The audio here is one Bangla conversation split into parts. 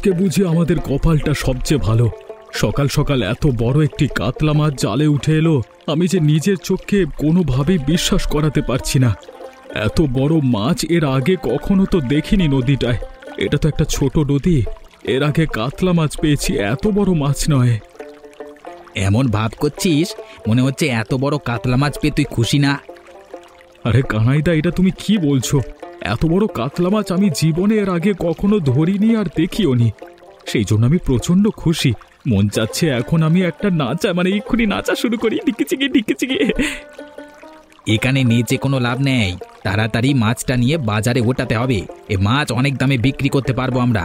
আজকে বুঝি আমাদের কপালটা সবচেয়ে ভালো। সকাল সকাল এত বড় একটি কাতলা মাছ জালে উঠে এলো, আমি যে নিজের চোখে কোনোভাবেই বিশ্বাস করাতে পারছি না। এত বড় মাছ এর আগে কখনো তো দেখিনি নদীটায়। এটা তো একটা ছোট নদী, এর আগে কাতলা মাছ পেয়েছি, এত বড় মাছ নয়। এমন ভাব করছিস মনে হচ্ছে এত বড় কাতলা মাছ পেয়ে তুই খুশি না। আরে কানাইদা, এটা তুমি কি বলছো? এত বড় কাতলা মাছ আমি জীবনে এর আগে কখনো ধরিনি আর দেখিও নি। সেই জন্য আমি প্রচন্ড খুশি। মন চাচ্ছে এখন আমি একটা এক্ষুনি নাচা শুরু করি, ডিকিচিকি ডিকিচিকি। এখানে নিচে কোনো লাভ নেই, তাড়াতাড়ি মাছটা নিয়ে বাজারে ওঠাতে হবে। এ মাছ অনেক দামে বিক্রি করতে পারবো আমরা।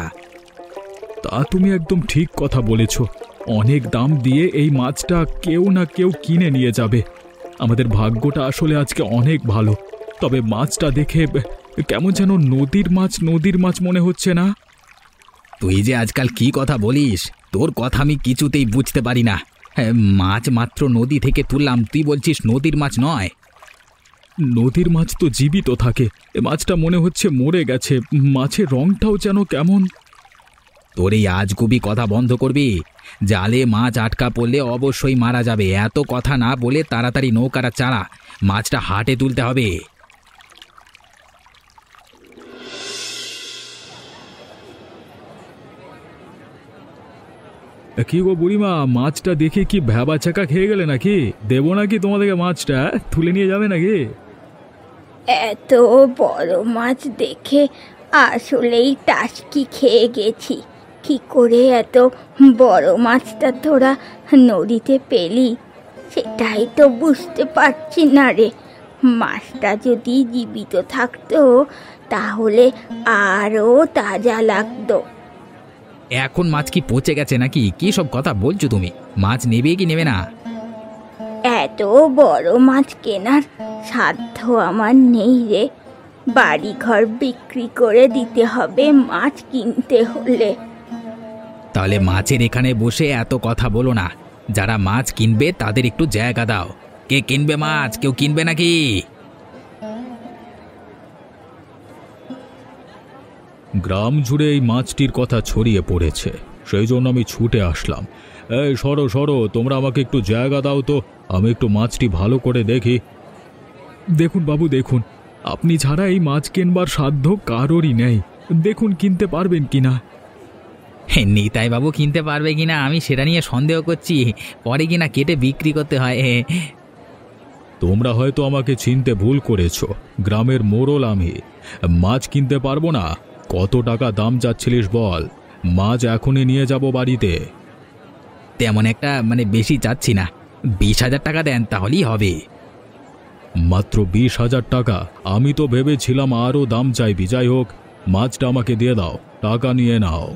তা তুমি একদম ঠিক কথা বলেছ। অনেক দাম দিয়ে এই মাছটা কেউ না কেউ কিনে নিয়ে যাবে। আমাদের ভাগ্যটা আসলে আজকে অনেক ভালো। তবে মাছটা দেখে কেমন যেন নদীর মাছ মনে হচ্ছে না? তুই যে আজকাল কি কথা বলিস, তোর কথা আমি কিছুতেই বুঝতে পারি না। মাছ মাত্র নদী থেকে তুললাম, তুই বলছিস নদীর মাছ নয়? নদীর মাছ তো জীবিত থাকে, এ মাছটা মনে হচ্ছে মরে গেছে। মাছের রংটাও যেন কেমন। তোর এই আজগুবি কথা বন্ধ করবি? জালে মাছ আটকা পড়লে অবশ্যই মারা যাবে। এত কথা না বলে তাড়াতাড়ি নৌকাটা চালা, মাছটা হাটে তুলতে হবে। কি গো বুড়িমা, মাছটা দেখে কি ভ্যাবা চাকা খেয়ে গেলে নাকি? দেবো নাকি তোমাদেরকে মাছটা? তুলে নিয়ে যাবে নাকি? এত বড় মাছ দেখে আসলেই টাসকি খেয়ে গেছি। কি করে এত বড় মাছটা তোরা নদীতে পেলি সেটাই তো বুঝতে পারছি না রে। মাছটা যদি জীবিত থাকতো তাহলে আরও তাজা লাগতো। এখন মাছ কি পচে গেছে নাকি? কি সব কথা বলছো তুমি? মাছ নেবে কি নেবে না? এত বড় মাছ কেনার সাধ্য আমার নেই রে। বাড়ি ঘর বিক্রি করে দিতে হবে মাছ কিনতে হলে। তাহলে মাছের এখানে বসে এত কথা বলো না। যারা মাছ কিনবে তাদের একটু জায়গা দাও। কে কিনবে মাছ? কেউ কিনবে নাকি? গ্রাম জুড়ে এই মাছটির কথা ছড়িয়ে পড়েছে, সেই জন্য আমি ছুটে আসলাম। এই সরো সরো, তোমরা আমাকে একটু জায়গা দাও তো, আমি একটু মাছটি ভালো করে দেখি। দেখুন বাবু দেখুন, আপনি ছাড়া এই মাছ কিনবার সাধ্য কারোরই নেই। দেখুন কিনতে পারবেন কিনা। নিতাই বাবু কিনতে পারবে কিনা আমি সেটা নিয়ে সন্দেহ করছি। পরে কিনা কেটে বিক্রি করতে হয়। তোমরা হয়তো আমাকে চিনতে ভুল করেছো। গ্রামের মোড়ল আমি। মাছ কিনতে পারবো না? কত টাকা দাম চাচ্ছিলিস বল? মাছ এখনই নিয়ে যাব বাড়িতে। তেমন একটা বেশি চাচ্ছি না, 20,000 টাকা দেন তাহলেই হবে। মাত্র 20,000 টাকা? আমি তো ভেবেছিলাম আরও দাম চাইবি। যাই হোক, মাছটা আমাকে দিয়ে দাও, টাকা নিয়ে নাও।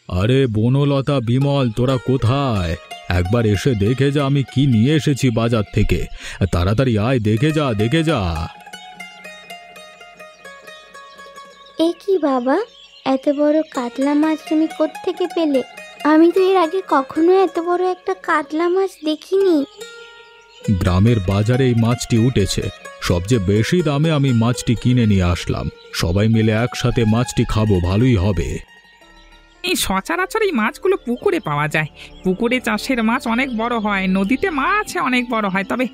আরে বনলতা, বিমল, তোরা কোথায়? একবার এসে দেখে যা আমি কি নিয়ে এসেছি বাজার থেকে। তাড়াতাড়ি আয়, দেখে যা দেখে যা। এ কি বাবা, এত বড় কাতলা মাছ তুমি কোত্থেকে পেলে? আমি তো এর আগে কখনো এত বড় একটা কাতলা মাছ দেখিনি। গ্রামের বাজারে এই মাছটি উঠেছে, সবচেয়ে বেশি দামে আমি মাছটি কিনে নিয়ে আসলাম। সবাই মিলে একসাথে মাছটি খাবো, ভালোই হবে। এই সচরাচর এই মাছগুলো পুকুরে পাওয়া যায়। পুকুরে চাষের মাছ অনেক বড় হয়, নদীতে মাছ অনেক বড় হয়। তবে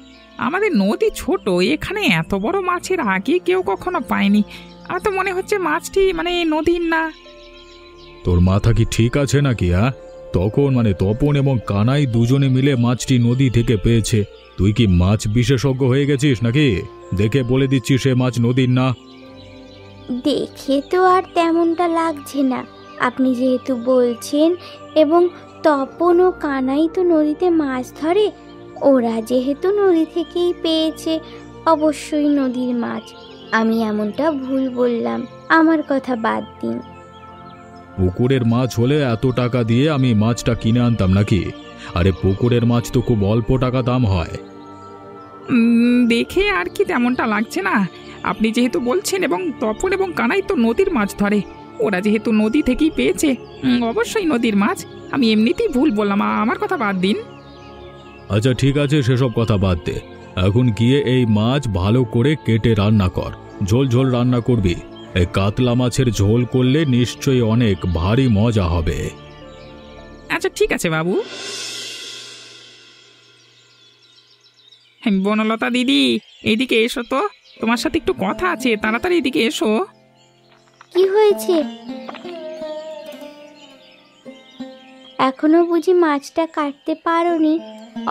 আমাদের নদী ছোট, এখানে এত বড় মাছের আগে কেউ কখনো পায়নি। আমার তো মনে হচ্ছে মাছটি নদীর না। তোর মাথা কি ঠিক আছে নাকি? তখন তপন এবং কানাই দুজনে মিলে মাছটি নদী থেকে পেয়েছে। তুই কি মাছ বিশেষজ্ঞ হয়ে গেছিস নাকি? দেখে বলে দিচ্ছিস সে মাছ নদীর না। দেখে তো আর তেমনটা লাগছে না, আপনি যেহেতু বলছেন, এবং তপন ও কানাই তো নদীতে মাছ ধরে, ওরা যেহেতু নদী থেকেই পেয়েছে, অবশ্যই নদীর মাছ। আমি এমনটা ভুল বললাম, আমার কথা বাদ দিন। পুকুরের মাছ হলে এত টাকা দিয়ে আমি মাছটা কিনে আনতাম নাকি? আরে পুকুরের মাছ তো খুব অল্প টাকা দাম হয়। দেখে আর কি তেমনটা লাগছে না। আপনি যেহেতু বলছেন, এবং তপন এবং কানাই তো নদীর মাছ ধরে, ওরা যেহেতু নদী থেকেই পেয়েছে, অবশ্যই নদীর মাছ। আমি এমনিতেই ভুল বললাম, আমার কথা বাদ দিন। আচ্ছা ঠিক আছে, সেসব কথা বাদ দে। এখন গিয়ে এই মাছ ভালো করে কেটে রান্না কর। ঝোল ঝোল রান্না করবি। এই কাতলা মাছের ঝোল করলে নিশ্চয়ই অনেক ভারী মজা হবে। আচ্ছা ঠিক আছে বাবু। বনলতা দিদি, এইদিকে এসো তো, তোমার সাথে একটু কথা আছে, তাড়াতাড়ি এদিকে এসো। কি হয়েছে? এখনো বুঝি মাছটা কাটতে পারোনি?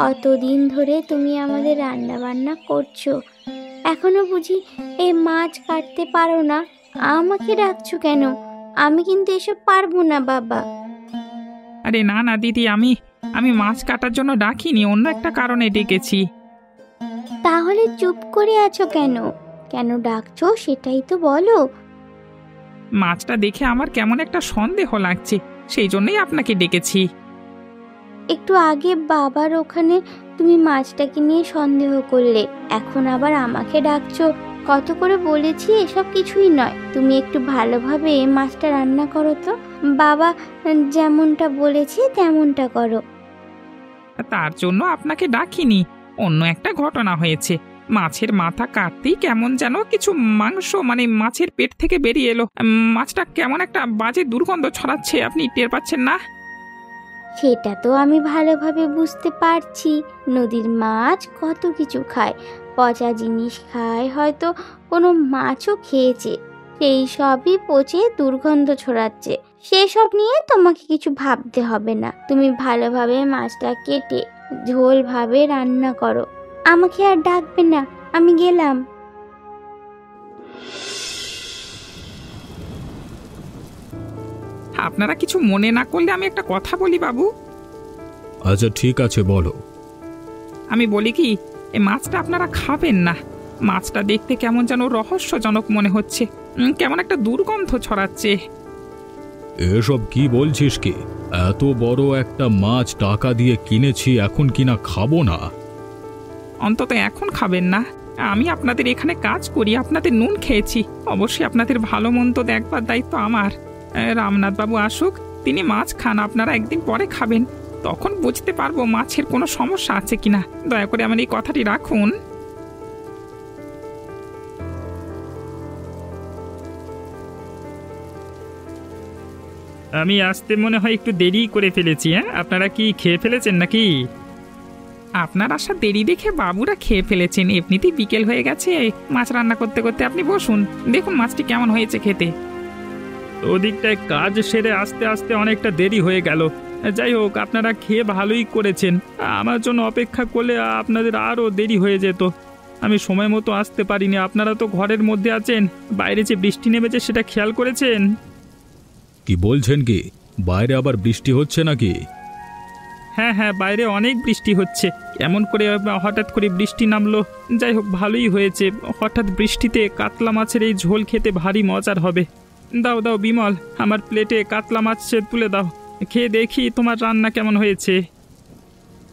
অতদিন ধরে তুমি আমাদের রান্না বান্না করছো, এখনো বুঝি এই মাছ কাটতে পারো না? আমাকে ডাকছো কেন? আমি কিন্তু এসব পারবো না বাবা। আরে না না দিদি, আমি মাছ কাটার জন্য ডাকিনি, অন্য একটা কারণে ডেকেছি। তাহলে চুপ করে আছো কেন? কেন ডাকছো সেটাই তো বলো। মাছটা দেখে আমার কেমন একটা সন্দেহ লাগছে, সেই জন্যই আপনাকে ডেকেছি। একটু আগে বাবার ওখানে তুমি মাছটাকে নিয়ে সন্দেহ করলে, এখন আবার আমাকে ডাকছো। কত করে বলেছি এসব কিছুই নয়, তুমি একটু ভালোভাবে মাছটা রান্না করো তো। বাবা যেমনটা বলেছে তেমনটা করো। তার জন্য আপনাকে ডাকিনি, অন্য একটা ঘটনা হয়েছে। মাছের মাথা কাটতেই কেমন যেন কিছু মাংস মানে মাছের পেট থেকে বেরিয়ে এলো। মাছটা কেমন একটা বাজে দুর্গন্ধ ছড়াচ্ছে, আপনি টের পাচ্ছেন না? সেটা তো আমি ভালোভাবে বুঝতে পারছি। নদীর মাছ কত কিছু খায়, পচা জিনিস খায়, হয়তো কোনো মাছও খেয়েছে, সেই সবই পচে দুর্গন্ধ ছড়াচ্ছে। সেসব নিয়ে তোমাকে কিছু ভাবতে হবে না। তুমি ভালোভাবে মাছটা কেটে ঝোল ভাবে রান্না করো। আমাকে আর ডাকবে না, আমি গেলাম। আপনারা কিছু মনে না করলে আমি একটা কথা বলি বাবু। আচ্ছা ঠিক আছে, বলো। আমি বলি কি, এই মাছটা আপনারা খাবেন না। মাছটা দেখতে কেমন যেন রহস্যজনক মনে হচ্ছে, কেমন একটা দুর্গন্ধ ছড়াচ্ছে। এসব কি বলছিস কি? এত বড় একটা মাছ টাকা দিয়ে কিনেছি, এখন কিনা খাবো না? অন্তত এখন খাবেন না। আমি আপনাদের এখানে কাজ করি, আপনাদের নুন খেয়েছি, অবশ্যই আপনাদের ভালো মন্দ দেখবার দায়িত্ব আমার। রামনাথ বাবু আসুক, তিনি মাছ খান, আপনারা একদিন পরে খাবেন, তখন বুঝতে পারবো মাছের কোনো সমস্যা আছে কিনা। দয়া করে আমার এই কথাটি রাখুন। আমি আসতে মনে হয় একটু দেরি করে ফেলেছি। আপনারা কি খেয়ে ফেলেছেন নাকি? আপনার আসার দেরি দেখে বাবুরা খেয়ে ফেলেছেন, এমনিতেই বিকেল হয়ে গেছে। মাছ রান্না করতে করতে আপনি বসুন, দেখুন মাছটি কেমন হয়েছে খেতে। ওদিকটায় কাজ সেরে আস্তে আস্তে অনেকটা দেরি হয়ে গেল। যাই হোক, আপনারা খেয়ে ভালোই করেছেন, আমার জন্য অপেক্ষা করলে আপনাদের আরও দেরি হয়ে যেত। আমি সময় মতো আসতে পারিনি। আপনারা তো ঘরের মধ্যে আছেন, বাইরে যে বৃষ্টি নেমেছে সেটা খেয়াল করেছেন? কি বলছেন কি? বাইরে আবার বৃষ্টি হচ্ছে নাকি? হ্যাঁ হ্যাঁ, বাইরে অনেক বৃষ্টি হচ্ছে। এমন করে হঠাৎ করে বৃষ্টি নামলো। যাই হোক, ভালোই হয়েছে। হঠাৎ বৃষ্টিতে কাতলা মাছের এই ঝোল খেতে ভারী মজার হবে। দাও দাও বিমল, আমার প্লেটে কাতলা মাছ তুলে দাও, খেয়ে দেখি তোমার রান্না কেমন হয়েছে।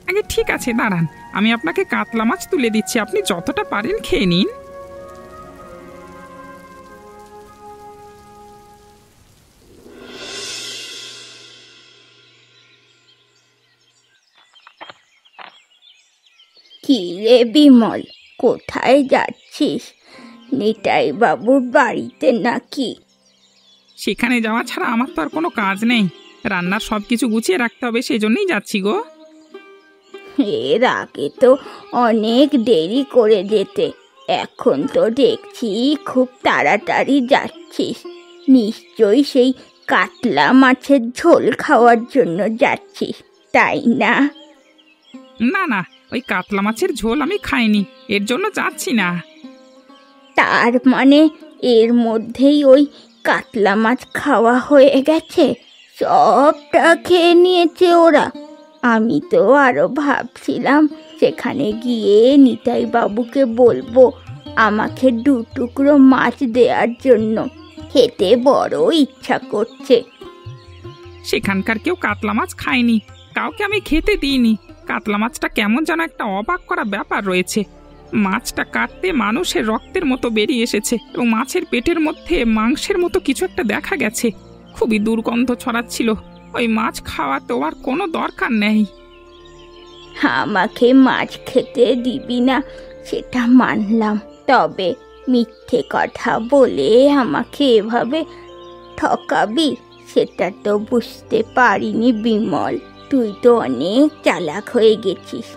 আগে ঠিক আছে, দাঁড়ান, আমি আপনাকে কাতলা মাছ তুলে দিচ্ছি, আপনি যতটা পারেন খেয়ে নিন। কি রে বিমল, কোথায় যাচ্ছিস? নিতাই বাবুর বাড়িতে নাকি? সেখানে যাওয়া ছাড়া আমার তো আর কোনো কাজ নেই, রান্নার সব কিছু গুছিয়ে রাখতে হবে, সেই জন্যই যাচ্ছি গো। এর আগে তো অনেক দেরি করে যেতে, এখন তো দেখছি খুব তাড়াতাড়ি যাচ্ছিস। নিশ্চয়ই সেই কাতলা মাছের ঝোল খাওয়ার জন্য যাচ্ছিস, তাই না? না না, ওই কাতলা মাছের ঝোল আমি খাইনি, এর জন্য যাচ্ছি না। তার মানে এর মধ্যেই ওই কাতলা মাছ খাওয়া হয়ে গেছে, সবটা খেয়ে নিয়েছে ওরা। আমি তো আরো ভাবছিলাম সেখানে গিয়ে নিতাই বাবুকে বলবো আমাকে 2 টুকরো মাছ দেওয়ার জন্য, খেতে বড় ইচ্ছা করছে। সেখানকার কেউ কাতলা মাছ খায়নি, কাউকে আমি খেতে দিইনি। কাতলা মাছটা কেমন যেন একটা অবাক করা ব্যাপার রয়েছে। মাছটা কাটতে মানুষের রক্তের মতো বেরিয়ে এসেছে এবং মাছের পেটের মধ্যে মাংসের মতো কিছু একটা দেখা গেছে, খুবই দুর্গন্ধ ছড়াচ্ছিল। ওই মাছ খাওয়া তো আর কোনো দরকার নেই। আমাকে মাছ খেতে দিবি না সেটা মানলাম, তবে মিথ্যে কথা বলে আমাকে এভাবে ঠকাবি সেটা তো বুঝতে পারিনি বিমল। তুই তো অনেক চালাক হয়ে গেছিস।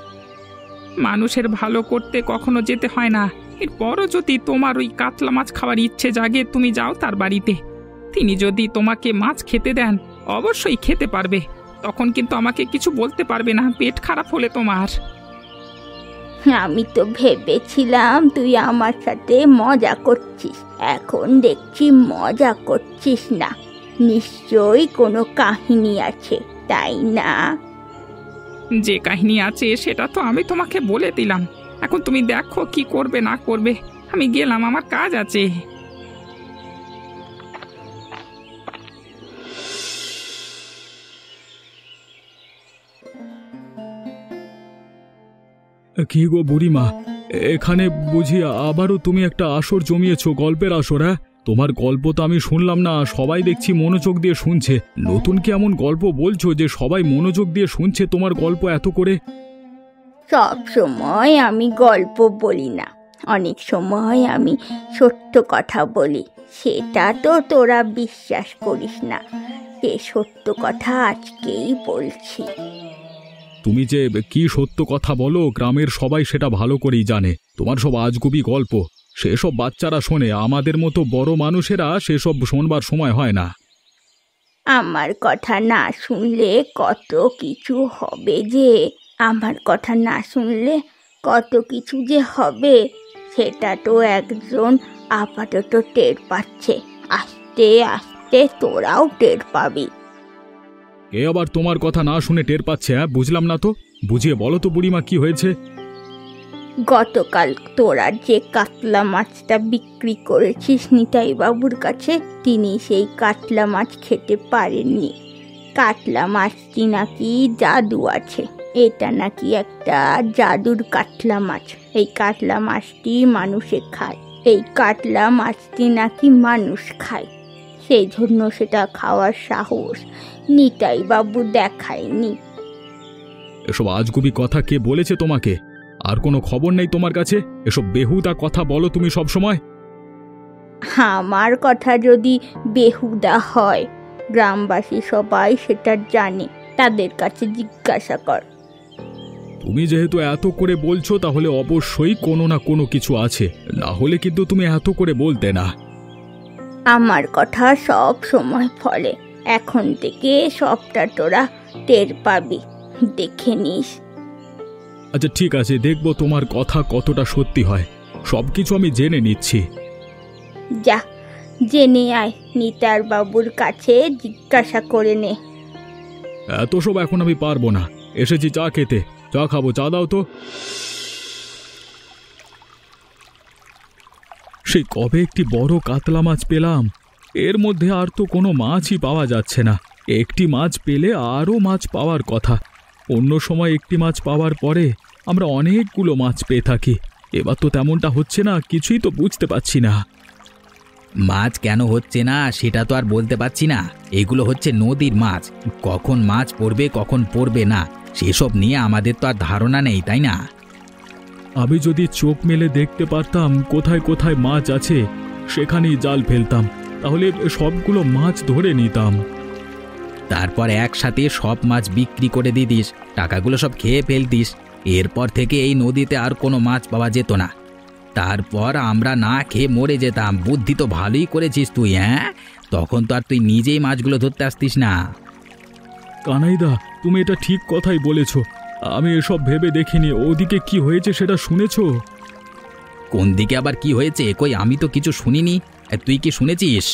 মানুষের ভালো করতে কখনো যেতে হয় না। এরপরও যদি তোমার ওই কাতলা মাছ খাওয়ার ইচ্ছে জাগে, তুমি যাও তার বাড়িতে। তিনি যদি তোমাকে মাছ খেতে দেন, অবশ্যই খেতে পারবে। তখন কিন্তু আমাকে কিছু বলতে পারবে না, পেট খারাপ হলে তোমার। আমি তো ভেবেছিলাম তুই আমার সাথে মজা করছিস, এখন দেখছি মজা করছিস না। নিশ্চয়ই কোনো কাহিনী আছে, তাই না? যে কাহিনী আছে সেটা তো আমি তোমাকে বলে দিলাম। এখন তুমি দেখো কি করবে না করবে। আমি গেলাম, আমার কাজ আছে। কি গো বুড়িমা, এখানে বুঝি আবারও তুমি একটা আসর জমিয়েছো, গল্পের আসর? হ্যাঁ, তোমার গল্প তো আমি শুনলাম না, সবাই দেখছি মনোযোগ দিয়ে শুনছে। নতুন কি এমন গল্প বলছো যে সবাই মনোযোগ দিয়ে শুনছে তোমার গল্প এত করে? সব সময় আমি গল্প বলি না, অনেক সময় আমি সত্য কথা বলি। সেটা তো তোরা বিশ্বাস করিস না, সে সত্য কথা আজকেই বলছি। তুমি যে কি সত্য কথা বলো গ্রামের সবাই সেটা ভালো করেই জানে। তোমার সব আজগুবি গল্প সেসব বাচ্চারা শোনে, আমাদের মতো বড় মানুষেরা সেসব শোনবার সময় হয় না। আমার কথা না শুনলে কত কিছু হবে যে, আমার কথা না শুনলে কত কিছু যে হবে সেটা তো একজন আপাতত টের পাচ্ছে, আস্তে আস্তে তোরাও টের পাবি। এ আবার তোমার কথা না শুনে টের পাচ্ছে? হ্যাঁ, বুঝলাম না তো, বুঝিয়ে বলো তো বুড়িমা কি হয়েছে। গতকাল তোরা যে কাতলা মাছটা বিক্রি করেছিস নিতাই বাবুর কাছে, তিনি সেই কাতলা মাছ খেতে পারেননি। কাতলা মাছটি নাকি জাদু আছে, এটা নাকি একটা জাদুর কাতলা মাছ। এই কাতলা মাছটি মানুষে খায়, এই কাতলা মাছটি নাকি মানুষ খায়, সেই জন্য সেটা খাওয়ার সাহস নিতাই বাবু দেখায়নি। এসব আজগুবি কথা কে বলেছে তোমাকে? আর কোনো খবর নেই তোমার কাছে? এসব বেহুদা কথা বলো তুমি সব সময়। আমার কথা যদি বেহুদা হয়, গ্রামবাসী সবাই সেটা জানে, তাদের কাছে জিজ্ঞাসা কর। তুমি যেহেতু এত করে বলছো তাহলে অবশ্যই কোনো না কোনো কিছু আছে, না হলে কিন্তু তুমি এত করে বলতে না। আমার কথা সব সময় ফলে, এখন থেকে সবটা তোরা টের পাবি, দেখে নিস। আচ্ছা ঠিক আছে, দেখবো তোমার কথা কতটা সত্যি হয়, সবকিছু আমি জেনে নিচ্ছি। যা জেনে আয়, নিতার বাবুর কাছে জিজ্ঞাসা করে নে। এত সব এখন আমি পারবো না, এসেছি চা খেতে, চা খাবো, চা দাও তো। সেই কবে একটি বড় কাতলা মাছ পেলাম, এর মধ্যে আর তো কোনো মাছই পাওয়া যাচ্ছে না। একটি মাছ পেলে আরও মাছ পাওয়ার কথা, অন্য সময় একটি মাছ পাওয়ার পরে আমরা অনেকগুলো মাছ পেয়ে থাকি। এবার তো তেমনটা হচ্ছে না, কিছুই তো বুঝতে পারছি না। মাছ কেন হচ্ছে না সেটা তো আর বলতে পারছি না। এগুলো হচ্ছে নদীর মাছ, কখন মাছ পড়বে কখন পড়বে না সেসব নিয়ে আমাদের তো আর ধারণা নেই, তাই না? আমি যদি চোখ মেলে দেখতে পারতাম কোথায় কোথায় মাছ আছে, সেখানেই জাল ফেলতাম, তাহলে সবগুলো মাছ ধরে নিতাম। তারপর একসাথে সব মাছ বিক্রি করে দিতিস, টাকাগুলো সব খেয়ে ফেলতিস। এরপর থেকে এই নদীতে আর কোনো মাছ পাওয়া যেত না। তারপর আমরা না খেয়ে মরে যেতাম। বুদ্ধি তো ভালোই করেছিস তুই। হ্যাঁ, তখন তো আর তুই নিজেই মাছগুলো ধরতে আসতিস না। কানাইদা, তুমি এটা ঠিক কথাই বলেছ, আমি এসব ভেবে দেখিনি। ওদিকে কি হয়েছে সেটা শুনেছ? কোন দিকে আবার কি হয়েছে? কই, আমি তো কিছু শুনিনি। তুই কি শুনেছিস?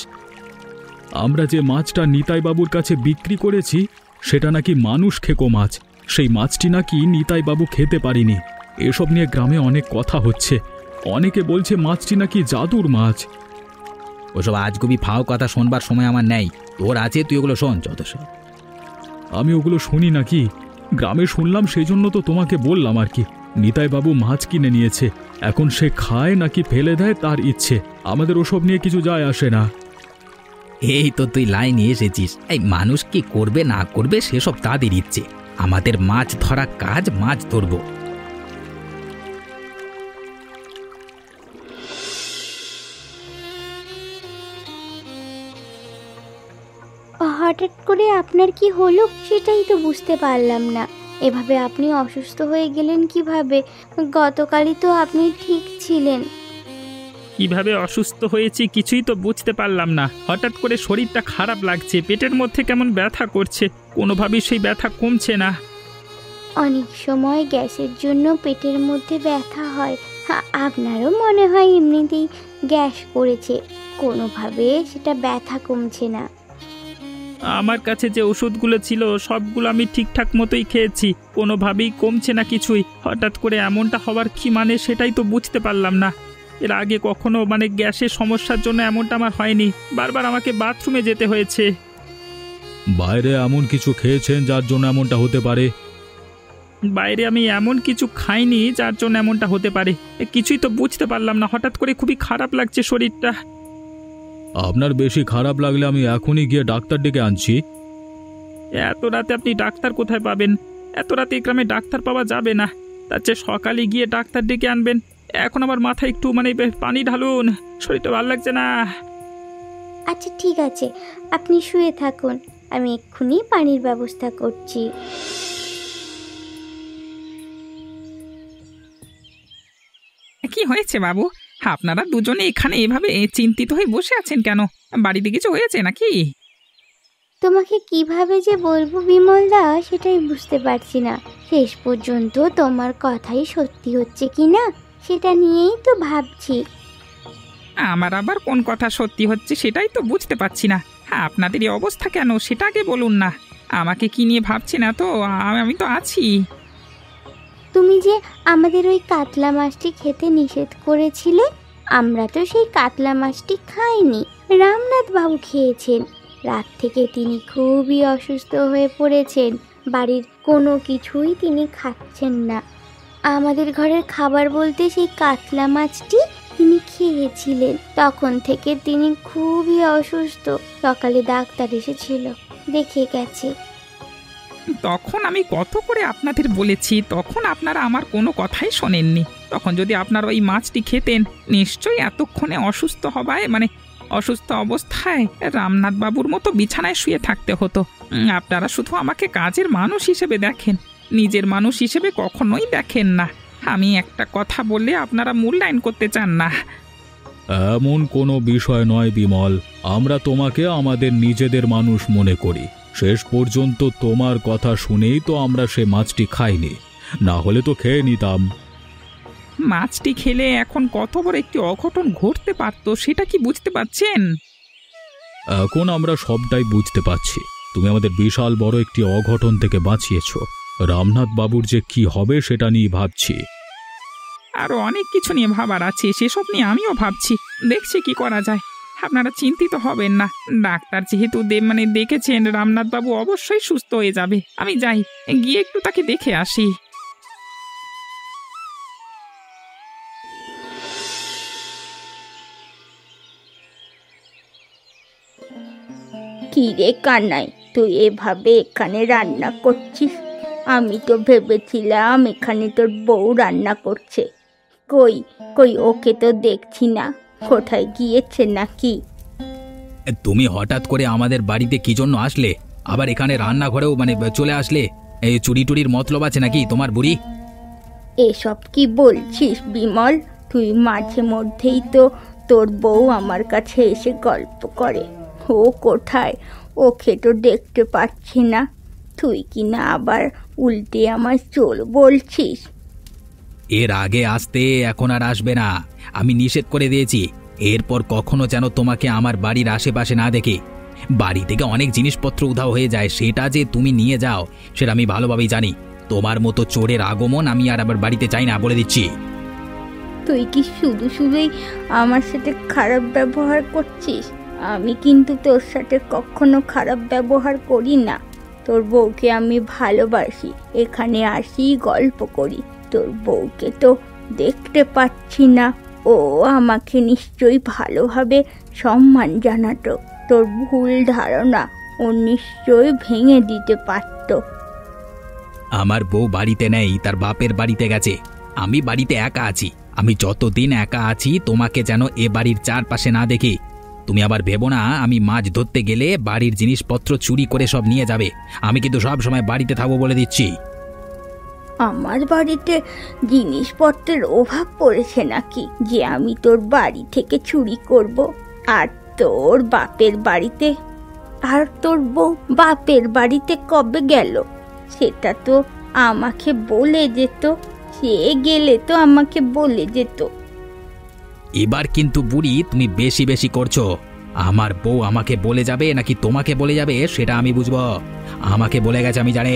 আমরা যে মাছটা নিতাই বাবুর কাছে বিক্রি করেছি সেটা নাকি মানুষ খেকো মাছ। সেই মাছটি নাকি নিতাই বাবু খেতে পারিনি। এসব নিয়ে গ্রামে অনেক কথা হচ্ছে, অনেকে বলছে মাছটি নাকি জাদুর মাছ। ওসব আজগুবি ফাও কথা শোনবার সময় আমার নেই। তোর আছে, তুই ওগুলো শোন যত সব। আমি ওগুলো শুনি নাকি? গ্রামে শুনলাম, সেই জন্য তো তোমাকে বললাম আর কি। নিতাই বাবু মাছ কিনে নিয়েছে, এখন সে খায় নাকি ফেলে দেয় তার ইচ্ছে, আমাদের ওসব নিয়ে কিছু যায় আসে না। এই তো তুই লাইনে এসেছিস। এই মানুষ কি করবে না করবে সেসব তাদের ইচ্ছে, আমাদের মাছ ধরা কাজ, মাছ ধরবো। হঠাৎ করে আপনার কি হলো সেটাই তো বুঝতে পারলাম না। এভাবে আপনি অসুস্থ হয়ে গেলেন কিভাবে? গতকালই তো আপনি ঠিক ছিলেন। কিভাবে অসুস্থ হয়েছি কিছুই তো বুঝতে পারলাম না। হঠাৎ করে শরীরটা খারাপ লাগছে, পেটের মধ্যে কেমন ব্যথা করছে, কোনোভাবেই সেই ব্যথা কমছে না। অনেক সময় গ্যাসের জন্য পেটের মধ্যে ব্যথা হয়। আপনারও মনে হয় এমনিতেই গ্যাস করেছে, কোনোভাবে সেটা ব্যথা কমছে না। আমার কাছে যে ওষুধগুলো ছিল সবগুলো আমি ঠিকঠাক মতোই খেয়েছি, কোনোভাবেই কমছে না কিছুই। হঠাৎ করে এমনটা হওয়ার কি মানে সেটাই তো বুঝতে পারলাম না। এর আগে কখনো গ্যাসের সমস্যার জন্য এমনটা আমার হয়নি, বারবার আমাকে বাথরুমে যেতে হয়েছে। বাইরে এমন কিছু খেয়েছেন যার জন্য এমনটা হতে পারে? বাইরে আমি এমন কিছু খাইনি যার জন্য এমনটা হতে পারে। কিছুই তো বুঝতে পারলাম না, হঠাৎ করে খুবই খারাপ লাগছে শরীরটা। আপনার বেশি খারাপ লাগলে আমি এখনই গিয়ে ডাক্তার ডেকে আনছি। এত রাতে আপনি ডাক্তার কোথায় পাবেন? এত রাতে এই গ্রামে ডাক্তার পাওয়া যাবে না, তার চেয়ে সকালে গিয়ে ডাক্তার ডেকে আনবেন। এখন আমার মাথায় একটু পানি ঢালুন, শরীরটা ভালো লাগছে না। আচ্ছা ঠিক আছে, আপনি শুয়ে থাকুন, আমি এক্ষুনি পানির ব্যবস্থা করছি। কি হয়েছে বাবু? আপনারা দুজনে এখানে এভাবে চিন্তিত হয়ে বসে আছেন কেন? বাড়িতে কিছু হয়েছে নাকি? তোমাকে কিভাবে যে বলবো বিমলদা, সেটাই বুঝতে পারছি না। শেষ পর্যন্ত তোমার কথাই সত্যি হচ্ছে কি না সেটা নিয়েই তো ভাবছি। আমার আবার কোন কথা সত্যি হচ্ছে সেটাই তো বুঝতে পারছি না। আপনাদের এই অবস্থা কেন সেটা আগে বলুন না। আমাকে কি নিয়ে ভাবছি না তো? আমি তো আছি। তুমি যে আমাদের ওই কাতলা মাছটি খেতে নিষেধ করেছিলে, আমরা তো সেই কাতলা মাছটি খাইনি, রামনাথ বাবু খেয়েছেন। রাত থেকে তিনি খুবই অসুস্থ হয়ে পড়েছেন, বাড়ির কোনো কিছুই তিনি খাচ্ছেন না। আমাদের ঘরের খাবার বলতে সেই কাতলা মাছটি তিনি খেয়েছিলেন। তখন থেকে তিনি খুবই অসুস্থ। সকালে ডাক্তার এসেছিল, দেখে গেছে। তখন আমি কত করে আপনাদের বলেছি, তখন আপনারা আমার কোনো কথাই শোনেননি। তখন যদি আপনারা ওই মাছটি খেতেন, নিশ্চয়ই এতক্ষণে অসুস্থ হবায় অসুস্থ অবস্থায় রামনাথ বাবুর মতো বিছানায় শুয়ে থাকতে হতো। আপনারা শুধু আমাকে কাজের মানুষ হিসেবে দেখেন, নিজের মানুষ হিসেবে কখনোই দেখেন না। আমি একটা কথা বললে আপনারা মূল্যায়ন করতে চান না। এমন কোনো বিষয় নয় বিমল, আমরা তোমাকে আমাদের নিজেদের মানুষ মনে করি। শেষ পর্যন্ত তোমার কথা শুনেই তো আমরা সে মাছটি খাইনি, না হলে তো খেয়ে নিতাম। মাছটি খেলে এখন কত বড় একটি অঘটন ঘটতে পারত সেটা কি বুঝতে পারছেন? এখন আমরা সবটাই বুঝতে পারছি। তুমি আমাদের বিশাল বড় একটি অঘটন থেকে বাঁচিয়েছ। রামনাথ বাবুর যে কি হবে সেটা নিয়ে ভাবছি। আরো অনেক কিছু নিয়ে ভাবার আছে, সেসব নিয়ে আমিও ভাবছি, দেখছি কি করা যায়। আপনারা চিন্তিত হবেন না, ডাক্তার যেহেতু দেখেছেন রামনাথ বাবু অবশ্যই সুস্থ হয়ে যাবে। আমি যাই, গিয়ে একটু তাকে দেখে আসি। কি রে কানাই, তুই এভাবে এখানে রান্না করছিস? আমি তো ভেবেছিলাম এখানে তোর বউ রান্না করছে। কই কই ওকে তো দেখছি না, কোথায় গিয়েছে নাকি? তুমি হঠাৎ করে আমাদের বাড়িতে কি জন্য আসলে? আবার এখানে রান্নাঘরেও চলে আসলে? এই চুরি টুরির মতলব আছে নাকি তোমার বুড়ি? এসব কি বলছিস বিমল? তুই মাঝে মধ্যেই তো তোর বউ আমার কাছে এসে গল্প করে। ও কোথায়? ওকে তো দেখতে পাচ্ছি না। তুই কি না আবার উল্টে আমার চোর বলছিস? এর আগে আসতে, এখন আর আসবে না, আমি নিষেধ করে দিয়েছি। এরপর কখনো যেন তোমাকে আমার বাড়ির আশেপাশে না দেখি। বাড়ি থেকে অনেক জিনিসপত্র উধাও হয়ে যায়, সেটা যে তুমি নিয়ে যাও সেটা আমি ভালোভাবেই জানি। তোমার মতো চোরের আগমন আমি আর আবার বাড়িতে চাই না, বলে দিচ্ছি। তুই কি শুধু শুধুই আমার সাথে খারাপ ব্যবহার করছিস? আমি কিন্তু তোর সাথে কখনো খারাপ ব্যবহার করি না। তোর বউকে আমি ভালোবাসি, এখানে আসি গল্প করি। তোর বউকে তো দেখতে পাচ্ছি না, ও আমাকে নিশ্চয়ই ভালোভাবে সম্মান জানাতো। তোর ভুল ধারণা ও নিশ্চয়ই ভেঙে দিতে পারত। আমার বউ বাড়িতে নেই, তার বাপের বাড়িতে গেছে। আমি বাড়িতে একা আছি। আমি যতদিন একা আছি তোমাকে যেন এ বাড়ির চারপাশে না দেখি। তুমি আবার ভেবো না আমি মাছ ধরতে গেলে বাড়ির জিনিসপত্র চুরি করে সব নিয়ে যাবে। আমি কিন্তু সব সময় বাড়িতে থাকবো বলে দিচ্ছি। আমার বাড়িতে জিনিসপত্রের অভাব পড়েছে নাকি যে আমি তোর বাড়ি থেকে চুরি করব? আর তোর বাপের বাড়িতে, আর তোর বউ বাপের বাড়িতে কবে গেল? সেটা তো আমাকে বলে যেত। সে গেলে তো আমাকে বলে যেত। এবার কিন্তু বুড়ি তুমি বেশি বেশি করছো। আমার বউ আমাকে বলে যাবে নাকি তোমাকে বলে যাবে সেটা আমি বুঝবো। আমাকে বলে গেছে, আমি জানি।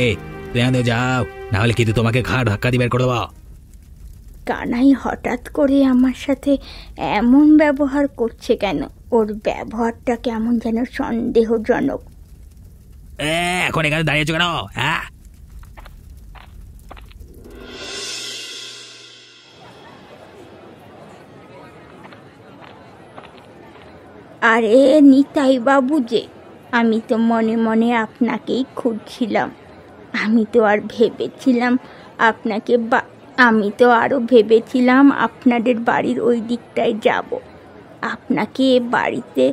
তুমি যাও, না হলে কিন্তু তোমাকে ঘাড় ধাক্কা দিয়ে বের করে দেবো। কানাই হঠাৎ করে আমার সাথে এমন ব্যবহার করছে কেন? ওর ব্যবহারটা কেমন যেন সন্দেহজনক। এখন এখানে দাঁড়িয়েছো কেন? হ্যাঁ, আরে নিতাই বাবু যে, আমি তো মনে মনে আপনাকেই খুঁজছিলাম। আমি তো আরও ভেবেছিলাম আপনাদের বাড়ির ওই দিকটায় যাব। আপনাকে বাড়িতে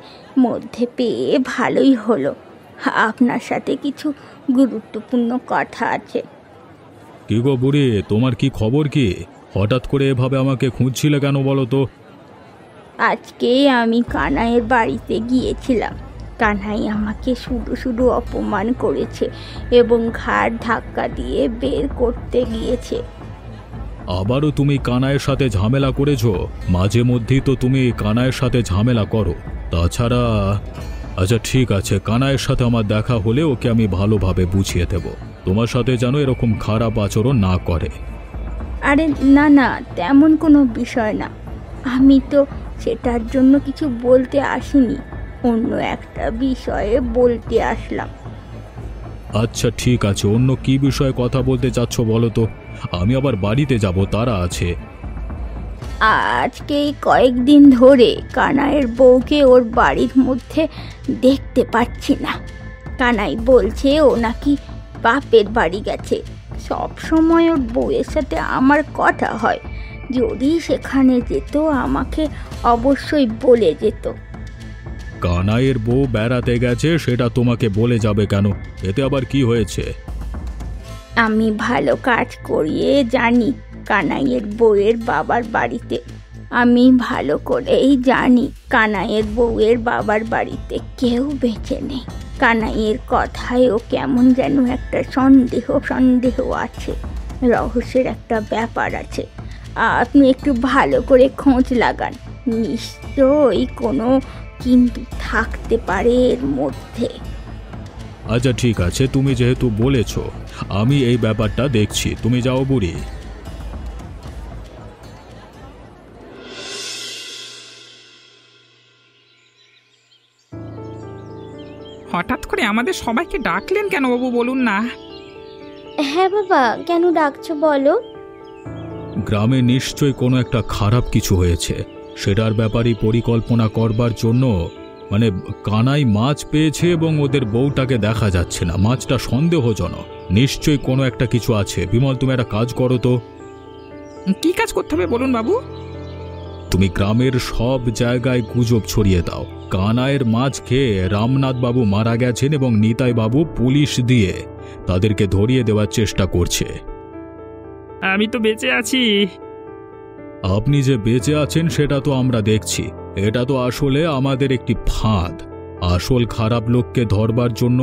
মধ্যে পেয়ে ভালোই হলো। আপনার সাথে কিছু গুরুত্বপূর্ণ কথা আছে। কি গো বুড়ি, তোমার কি খবর? কি হঠাৎ করে এভাবে আমাকে খুঁজছিলে কেন বলো তো? আজকে আমি কানাইয়ের বাড়িতে গিয়েছিলাম। কানাই আমাকে শুধু শুধু অপমান করেছে এবং ঘাড় ধাক্কা দিয়ে বের করতে গিয়েছে। আবারও তুমি কানাইয়ের সাথে ঝামেলা করেছো? মাঝে মধ্যেই তো তুমি কানাইয়ের সাথে ঝামেলা করো। তাছাড়া আচ্ছা ঠিক আছে, কানাইয়ের সাথে আমার দেখা হলে ওকে আমি ভালোভাবে বুঝিয়ে দেব, তোমার সাথে যেন এরকম খারাপ আচরণ না করে। আরে না না, তেমন কোনো বিষয় না। আমি তো সেটার জন্য কিছু বলতে আসিনি, অন্য একটা বিষয়ে বলতে আসলাম। আচ্ছা ঠিক আছে, অন্য কি বিষয়ে কথা বলতে চাচ্ছ বলো তো? আমি আবার বাড়িতে যাব, তারা আছে। আজকে কয়েকদিন ধরে কানাইয়ের বউকে ওর বাড়ির মধ্যে দেখতে পাচ্ছি না। কানাই বলছে ও নাকি বাপের বাড়ি গেছে। সব সময় ওর বউয়ের সাথে আমার কথা হয়, যদি সেখানে যেত আমাকে অবশ্যই বলে যেত। কানাইয়ের বউ বেড়াতে গেছে সেটা তোমাকে বলে যাবে কেন? এতে আবার কি হয়েছে? আমি ভালো কাজ করিয়ে জানি কানাইয়ের বউয়ের বাবার বাড়িতে, আমি ভালো করেই জানি কানাইয়ের বউয়ের বাবার বাড়িতে কেউ বেঁচে নেই। কানাইয়ের কথায়ও কেমন যেন একটা সন্দেহ আছে, রহস্যের একটা ব্যাপার আছে। আপনি একটু ভালো করে খোঁজ লাগান, নিশ্চয়ই কোনো কিন্তু থাকতে পারে এর মধ্যে। আচ্ছা ঠিক আছে, তুমি যেহেতু বলেছ আমি এই ব্যাপারটা দেখছি, তুমি যাও বুড়ি। হঠাৎ করে আমাদের সবাইকে ডাকলেন কেন বাবু, বলুন না। হ্যাঁ বাবা, কেন ডাকছো বলো? গ্রামে নিশ্চয়ই কোনো একটা খারাপ কিছু হয়েছে, সেটার ব্যাপারে পরিকল্পনা করবার জন্য কানাই মাছ পেয়েছে এবং ওদের বউটাকে দেখা যাচ্ছে না। মাছটা সন্দেহজনক, নিশ্চয়ই কোনো একটা কিছু আছে। বিমল, তুমি একটা কাজ করো তো। কি কাজ করতে হবে বলুন বাবু? তুমি গ্রামের সব জায়গায় গুজব ছড়িয়ে দাও কানাইয়ের মাছ খেয়ে রামনাথ বাবু মারা গেছেন এবং নিতাই বাবু পুলিশ দিয়ে তাদেরকে ধরিয়ে দেওয়ার চেষ্টা করছে। আমি তো বেঁচে আছি। আপনি যে বেঁচে আছেন সেটা তো আমরা দেখছি, এটা তো আসলে আমাদের একটি ফাঁদ। আসল খারাপ লোককে ধরবার জন্য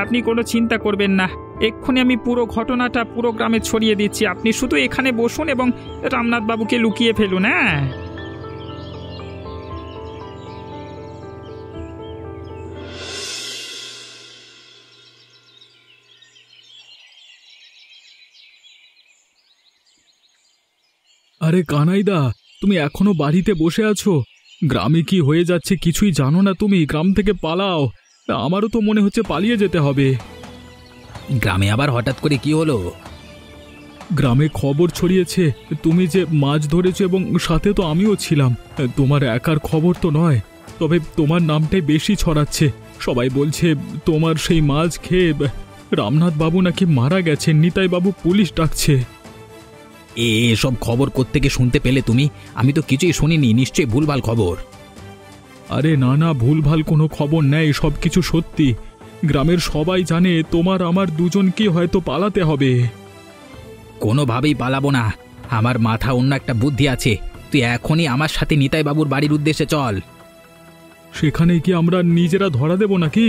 আপনি কোনো চিন্তা করবেন না, এক্ষুনি আমি পুরো ঘটনাটা পুরো গ্রামে ছড়িয়ে দিচ্ছি। আপনি শুধু এখানে বসুন এবং রামনাথ বাবুকে লুকিয়ে ফেলুন। হ্যাঁ, আরে কানাইদা, তুমি এখনো বাড়িতে বসে আছো? গ্রামে কি হয়ে যাচ্ছে কিছুই জানো না তুমি? গ্রাম থেকে পালাও, আমারও তো মনে হচ্ছে পালিয়ে যেতে হবে। গ্রামে আবার হঠাৎ করে কি হলো? গ্রামে খবর ছড়িয়েছে তুমি যে মাছ ধরেছো এবং সাথে তো আমিও ছিলাম। তোমার একার খবর তো নয়, তবে তোমার নামটাই বেশি ছড়াচ্ছে। সবাই বলছে তোমার সেই মাছ খেয়ে রামনাথ বাবু নাকি মারা গেছেন, নিতাই বাবু পুলিশ ডাকছে। এসব খবর কোত্থেকে শুনতে পেলে তুমি? আমি তো কিছুই শুনিনি, নিশ্চয়ই ভুলভাল খবর। আরে না না, ভুলভাল কোনো খবর নেই, সব কিছু সত্যি। গ্রামের সবাই জানে তোমার আমার দুজনকে হয়তো পালাতে হবে। কোনোভাবেই পালাবো না। আমার মাথা অন্য একটা বুদ্ধি আছে। তুই এখনই আমার সাথে নিতাই বাবুর বাড়ির উদ্দেশ্যে চল। সেখানে কি আমরা নিজেরা ধরা দেব নাকি?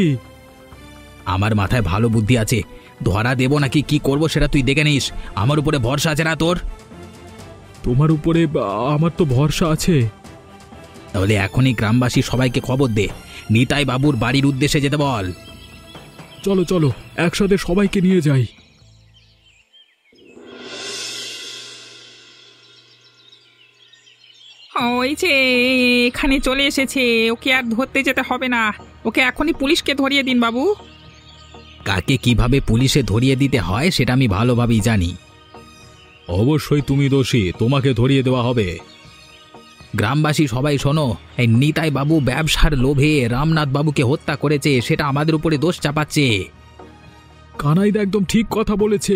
আমার মাথায় ভালো বুদ্ধি আছে। ধরা দেব নাকি কি করব সেটা তুই দেখে নিস। আমার উপরে ভরসা আছে না তোর? তোমার উপরে আমার তো ভরসা আছে। তাহলে এখনই গ্রামবাসী সবাইকে খবর দে, নিতাই বাবুর বাড়ির উদ্দেশ্যে যেতে বল। চলো চলো, একসাথে সবাইকে নিয়ে যাই। ওই যে এখানে চলে এসেছে, ওকে আর ধরতে যেতে হবে না। ওকে এখনই পুলিশকে ধরিয়ে দিন বাবু। কাকে কিভাবে পুলিশে ধরিয়ে দিতে হয় সেটা আমি ভালোভাবেই জানি। অবশ্যই তুমি দোষী, তোমাকে ধরিয়ে দেওয়া হবে। গ্রামবাসী সবাই শোনো, এই নিতাই বাবু ব্যবসার লোভে রামনাথ বাবুকে হত্যা করেছে, সেটা আমাদের উপরে দোষ চাপাচ্ছে। কানাইদা একদম ঠিক কথা বলেছে।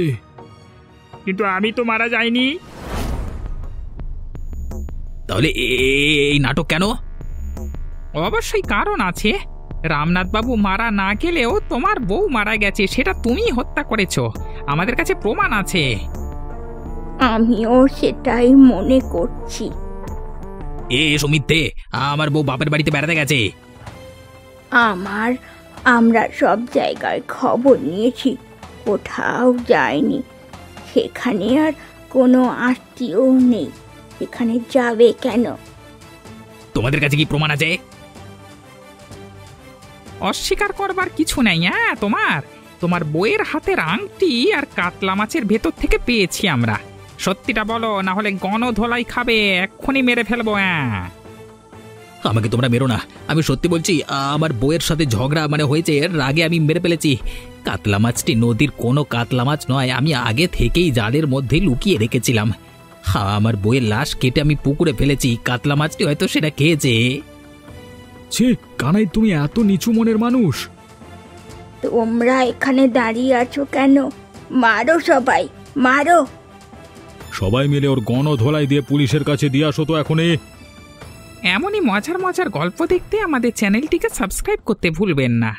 কিন্তু আমি তো মারা যাইনি। তাহলে এই নাটক কেন? অবশ্যই কারণ আছে। রামনাথ বাবু মারা না গেলেও তোমার বউ মারা গেছে, সেটা তুমি হত্যা করেছো। আমাদের কাছে প্রমাণ আছে। আমিও সেটাই মনে করছি। এসো মিথ্যে, আমার বউ বাপের বাড়িতে বেড়াতে গেছে। আমরা সব জায়গায় খবর নিয়েছি, কোথাও যায়নি। সেখানে আর কোনো আত্মীয় নেই, সেখানে যাবে কেন? তোমাদের কাছে কি প্রমাণ আছে? অস্বীকার করবার কিছু নাই। হ্যাঁ, তোমার বইয়ের হাতের আংটি আর কাতলা মাছের ভেতর থেকে পেয়েছি আমরা। সত্যিটা বলো, না হলে গণধোলাই খাবে, এক্ষুনি মেরে ফেলবো। হ্যাঁ, আমাকে তোমরা মেরো না, আমি সত্যি বলছি। আমার বউয়ের সাথে ঝগড়া হয়েছে, রাগে আমি মেরে ফেলেছি। কাতলা মাছটি নদীর কোনো কাতলা মাছ নয়, আমি আগে থেকেই জালের মধ্যে লুকিয়ে রেখেছিলাম। আমার বউয়ের লাশ কেটে আমি পুকুরে ফেলেছি, কাতলা মাছটি হয়তো সেটা খেয়েছে। ছি কানাই, তুমি এত নিচু মনের মানুষ। তোমরা এখানে দাঁড়িয়ে আছো কেন? মারো সবাই, মারো। সবাই মিলে ওর গণধোলাই দিয়ে পুলিশের কাছে দিয়ে আসো তো এখনই। এমনই মজার মজার গল্প দেখতে আমাদের চ্যানেলটিকে সাবস্ক্রাইব করতে ভুলবেন না।